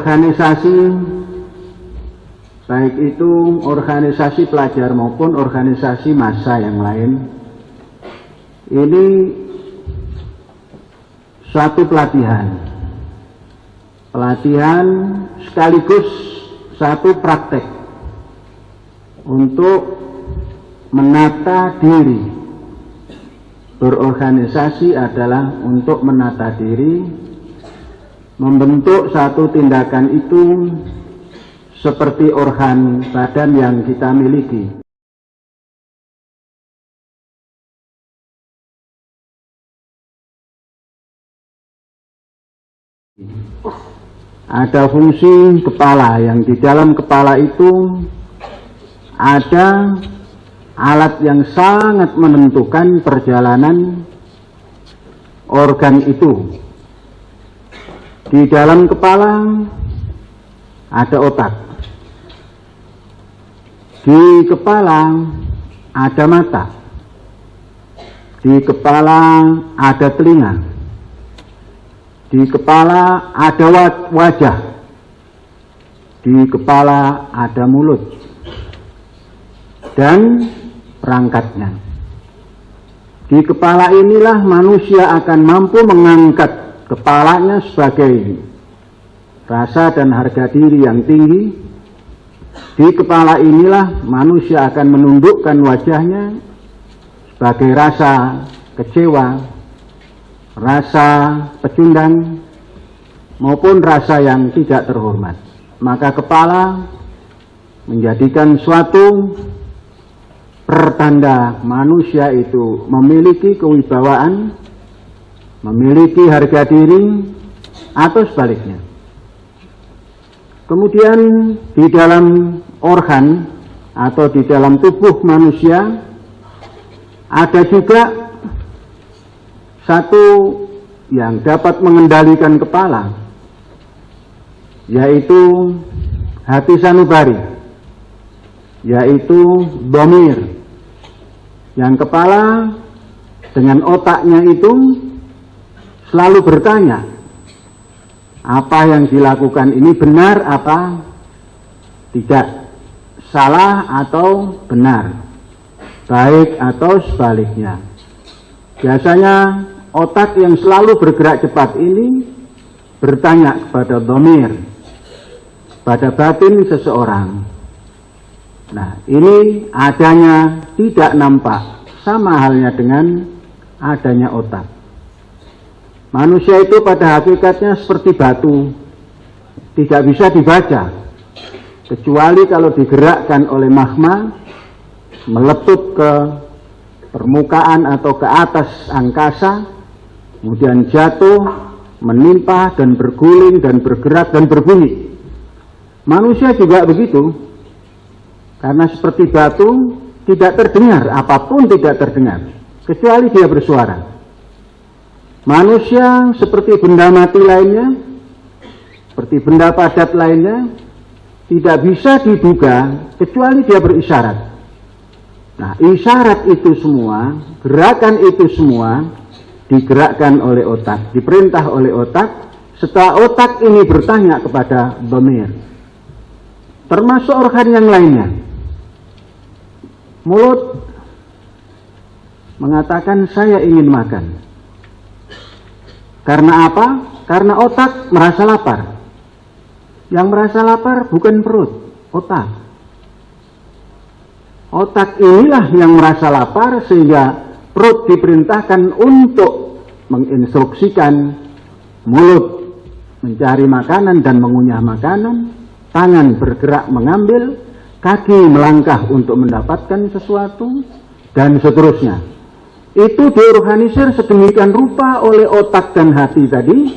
organisasi, baik itu organisasi pelajar maupun organisasi massa yang lain, ini suatu pelatihan sekaligus satu praktek untuk menata diri. Berorganisasi adalah untuk menata diri, membentuk satu tindakan itu seperti organ badan yang kita miliki. Ada fungsi kepala, yang di dalam kepala itu ada alat yang sangat menentukan perjalanan organ itu. Di dalam kepala ada otak. Di kepala ada mata. Di kepala ada telinga. Di kepala ada wajah. Di kepala ada mulut. Dan perangkatnya. Di kepala inilah manusia akan mampu mengangkat kepalanya sebagai rasa dan harga diri yang tinggi. Di kepala inilah manusia akan menundukkan wajahnya sebagai rasa kecewa, rasa pecundang, maupun rasa yang tidak terhormat. Maka kepala menjadikan suatu pertanda manusia itu memiliki kewibawaan, memiliki harga diri, atau sebaliknya. Kemudian di dalam organ atau di dalam tubuh manusia ada juga satu yang dapat mengendalikan kepala, yaitu hati sanubari, yaitu dhamir. Yang kepala dengan otaknya itu selalu bertanya, apa yang dilakukan ini benar apa tidak, salah atau benar, baik atau sebaliknya. Biasanya otak yang selalu bergerak cepat ini bertanya kepada dhamir, pada batin seseorang. Nah, ini adanya tidak nampak, sama halnya dengan adanya otak. Manusia itu pada hakikatnya seperti batu, tidak bisa dibaca, kecuali kalau digerakkan oleh magma, meletup ke permukaan atau ke atas angkasa, kemudian jatuh, menimpa dan berguling dan bergerak dan berbunyi. Manusia juga begitu. Karena seperti batu, tidak terdengar, apapun tidak terdengar, kecuali dia bersuara. Manusia seperti benda mati lainnya, seperti benda padat lainnya, tidak bisa diduga, kecuali dia berisyarat. Nah, isyarat itu semua, gerakan itu semua, digerakkan oleh otak, diperintah oleh otak, setelah otak ini bertanya kepada dhamir. Termasuk organ yang lainnya. Mulut mengatakan saya ingin makan. Karena apa? Karena otak merasa lapar. Yang merasa lapar bukan perut, otak. Otak inilah yang merasa lapar sehingga perut diperintahkan untuk menginstruksikan mulut mencari makanan dan mengunyah makanan, tangan bergerak mengambil, kaki melangkah untuk mendapatkan sesuatu, dan seterusnya. Itu diorganisir sedemikian rupa oleh otak dan hati tadi,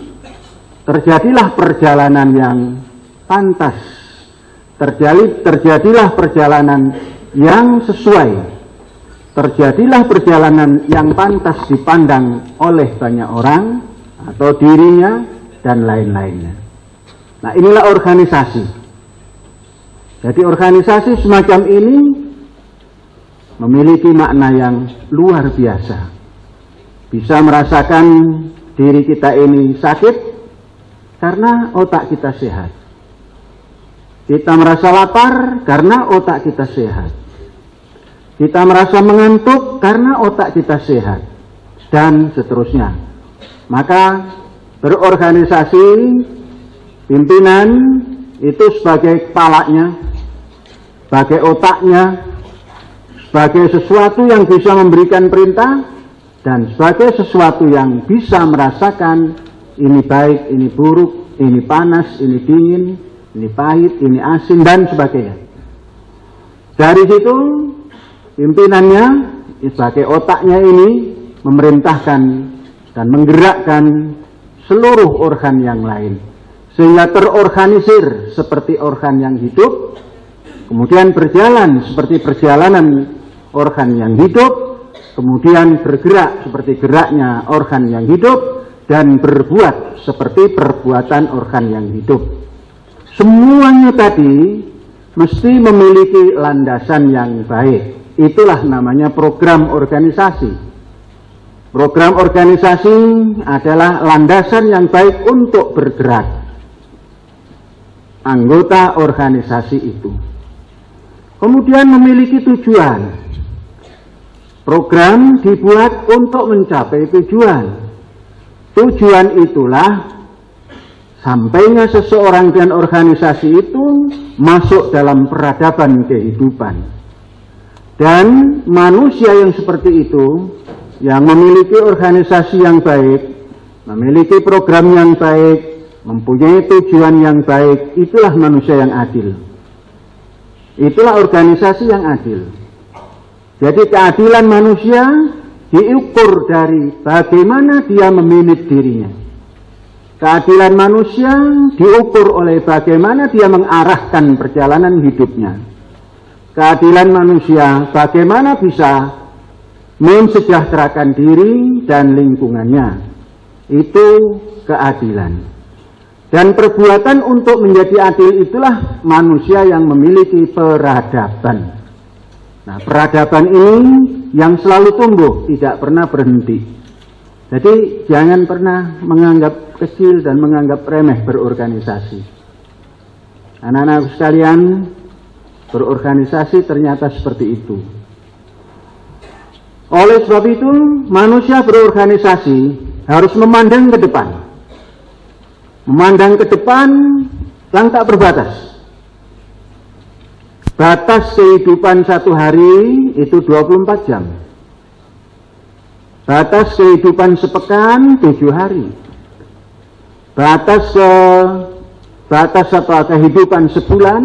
terjadilah perjalanan yang pantas, terjadilah perjalanan yang sesuai, terjadilah perjalanan yang pantas dipandang oleh banyak orang, atau dirinya, dan lain-lainnya. Nah, inilah organisasi. Jadi organisasi semacam ini memiliki makna yang luar biasa. Bisa merasakan diri kita ini sakit karena otak kita sehat. Kita merasa lapar karena otak kita sehat. Kita merasa mengantuk karena otak kita sehat. Dan seterusnya. Maka berorganisasi, pimpinan itu sebagai kepalanya, sebagai otaknya, sebagai sesuatu yang bisa memberikan perintah, dan sebagai sesuatu yang bisa merasakan ini baik, ini buruk, ini panas, ini dingin, ini pahit, ini asin, dan sebagainya. Dari situ pimpinannya sebagai otaknya ini memerintahkan dan menggerakkan seluruh organ yang lain sehingga terorganisir seperti organ yang hidup, kemudian berjalan seperti perjalanan organ yang hidup, kemudian bergerak seperti geraknya organ yang hidup, dan berbuat seperti perbuatan organ yang hidup. Semuanya tadi mesti memiliki landasan yang baik. Itulah namanya program organisasi. Program organisasi adalah landasan yang baik untuk bergerak anggota organisasi itu. Kemudian memiliki tujuan. Program dibuat untuk mencapai tujuan. Tujuan itulah sampainya seseorang dan organisasi itu masuk dalam peradaban kehidupan. Dan manusia yang seperti itu, yang memiliki organisasi yang baik, memiliki program yang baik, mempunyai tujuan yang baik, itulah manusia yang adil. Itulah organisasi yang adil. Jadi keadilan manusia diukur dari bagaimana dia memanage dirinya. Keadilan manusia diukur oleh bagaimana dia mengarahkan perjalanan hidupnya. Keadilan manusia bagaimana bisa mensejahterakan diri dan lingkungannya. Itu keadilan. Dan perbuatan untuk menjadi adil itulah manusia yang memiliki peradaban. Nah, peradaban ini yang selalu tumbuh, tidak pernah berhenti. Jadi jangan pernah menganggap kecil dan menganggap remeh berorganisasi. Anak-anak sekalian, berorganisasi ternyata seperti itu. Oleh sebab itu, manusia berorganisasi harus memandang ke depan. Memandang ke depan yang tak berbatas. Batas kehidupan satu hari itu 24 jam. Batas kehidupan sepekan 7 hari. Batas kehidupan sebulan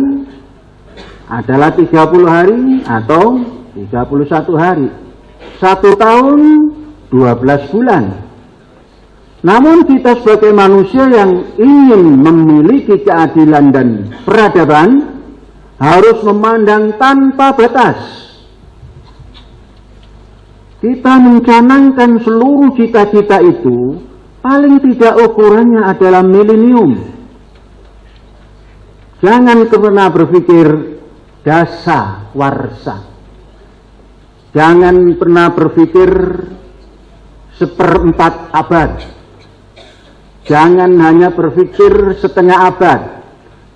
adalah 30 hari atau 31 hari. 1 tahun 12 bulan. Namun kita sebagai manusia yang ingin memiliki keadilan dan peradaban harus memandang tanpa batas. Kita mencanangkan seluruh cita-cita itu, paling tidak ukurannya adalah milenium. Jangan pernah berpikir dasa warsa. Jangan pernah berpikir 1/4 abad. Jangan hanya berpikir setengah abad.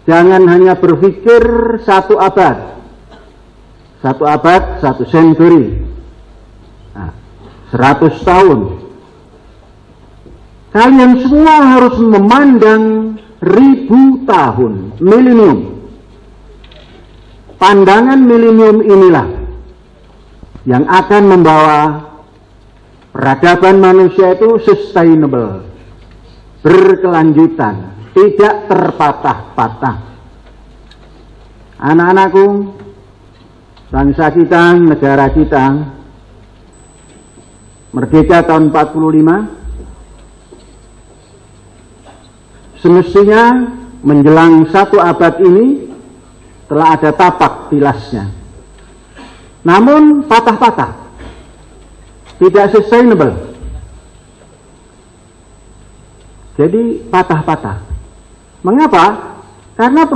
Jangan hanya berpikir 1 abad. 1 abad, 1 century. 100 tahun. Kalian semua harus memandang 1000 tahun, milenium. Pandangan milenium inilah yang akan membawa peradaban manusia itu sustainable, berkelanjutan, tidak terpatah-patah. Anak-anakku, bangsa kita, negara kita, merdeka tahun 45, semestinya menjelang 1 abad ini telah ada tapak tilasnya. Namun patah-patah, tidak sustainable. Jadi patah-patah. Mengapa? Karena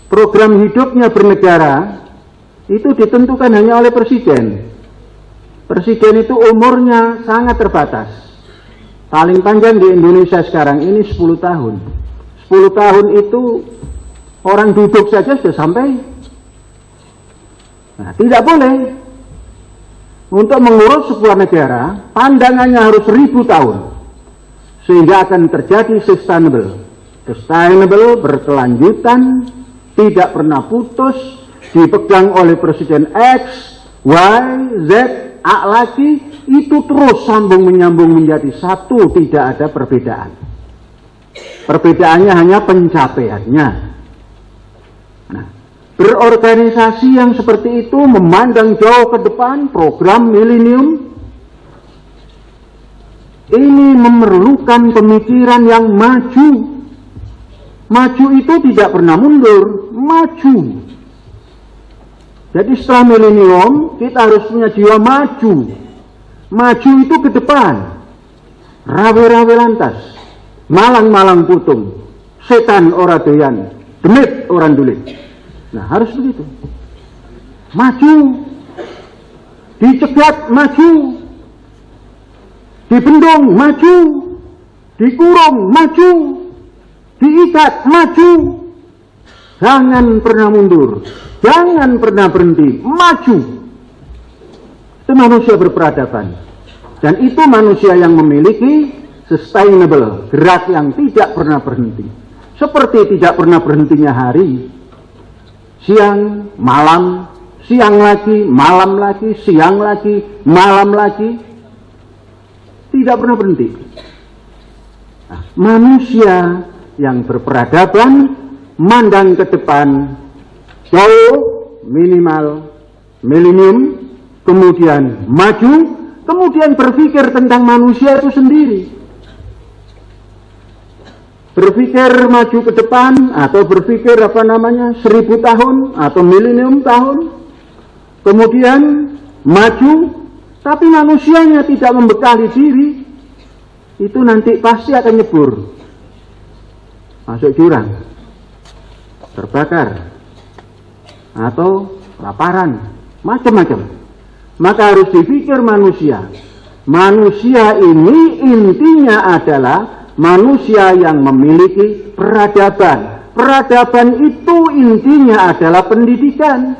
program hidupnya bernegara itu ditentukan hanya oleh presiden. Presiden itu umurnya sangat terbatas. Paling panjang di Indonesia sekarang ini 10 tahun. 10 tahun itu Orang duduk saja sudah sampai. Nah, tidak boleh. Untuk mengurus sebuah negara, pandangannya harus 1000 tahun. Sehingga akan terjadi sustainable. Sustainable, berkelanjutan, tidak pernah putus, dipegang oleh Presiden X, Y, Z, A lagi, itu terus sambung menyambung menjadi satu, tidak ada perbedaan. Perbedaannya hanya pencapaiannya. Nah, berorganisasi yang seperti itu, memandang jauh ke depan, program milenium, ini memerlukan pemikiran yang maju. Maju itu tidak pernah mundur, maju. Jadi setelah milenium, kita harus punya jiwa maju. Maju itu ke depan. Rawe-rawe lantas, malang-malang putung, setan ora doyan, demit orang dulit. Nah, harus begitu. Maju. Dicegat, maju. Dibendung, maju. Dikurung, maju. Diikat, maju. Jangan pernah mundur. Jangan pernah berhenti. Maju. Itu manusia berperadaban. Dan itu manusia yang memiliki sustainable, gerak yang tidak pernah berhenti. Seperti tidak pernah berhentinya hari. Siang, malam, siang lagi, malam lagi, siang lagi, malam lagi. Tidak pernah berhenti. Nah, manusia yang berperadaban, mandang ke depan, jauh, minimal, milenium, kemudian maju, kemudian berpikir tentang manusia itu sendiri. Berpikir maju ke depan, atau berpikir 1000 tahun, atau milenium tahun, kemudian maju, tapi manusianya tidak membekali diri, itu nanti pasti akan nyebur. Masuk jurang, terbakar, atau laparan, macam-macam. Maka harus dipikir manusia. Manusia ini intinya adalah manusia yang memiliki peradaban. Peradaban itu intinya adalah pendidikan.